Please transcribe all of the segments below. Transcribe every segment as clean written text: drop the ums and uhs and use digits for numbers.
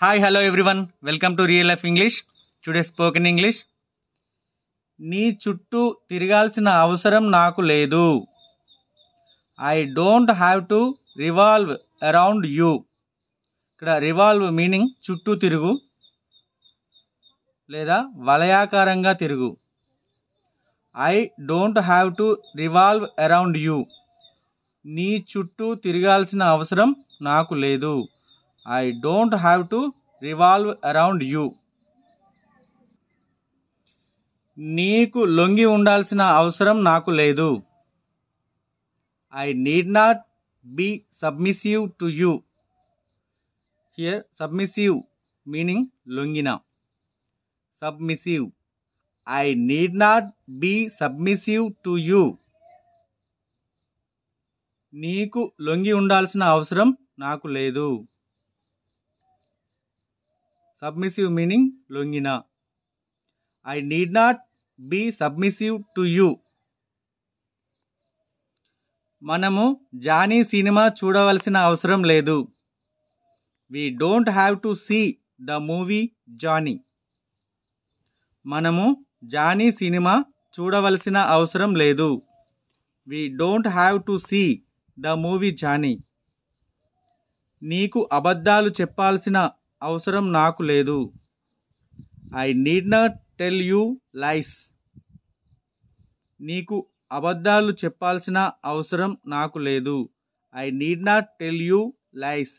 Hi, hello everyone. Welcome to Real Life English. Today spoken English. నీ చుట్టూ తిరగాల్సిన అవసరం నాకు లేదు. I don't have to revolve around you. ఇక్కడ రివాల్వ్ మీనింగ్ చుట్టూ తిరుగు లేదా వలయాకారంగా తిరుగు. I don't have to revolve around you. నీ చుట్టూ తిరగాల్సిన అవసరం నాకు లేదు. I don't have to revolve around you. నీకు లొంగి ఉండాల్సిన అవసరం నాకు లేదు. I need not be submissive to you. Here submissive meaning లొంగిన. Submissive. I need not be submissive to you. నీకు లొంగి ఉండాల్సిన అవసరం నాకు లేదు. Submissive meaning లొంగిన. I need not be submissive to you. మనము జానీ సినిమా చూడవలసిన అవసరం లేదు. We don't have to see the movie Johnny. మనము జానీ సినిమా చూడవలసిన అవసరం లేదు. We don't have to see the movie Johnny. నీకు అబద్ధాలు చెప్పాల్సిన అవసరం నాకు లేదు. I need not tell you lies. నీకు అబద్ధాలు చెప్పాల్సిన అవసరం నాకు లేదు. I need not tell you lies.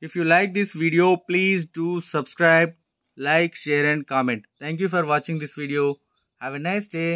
If you like this video, please do subscribe, like, share and comment. Thank you for watching this video. Have a nice day.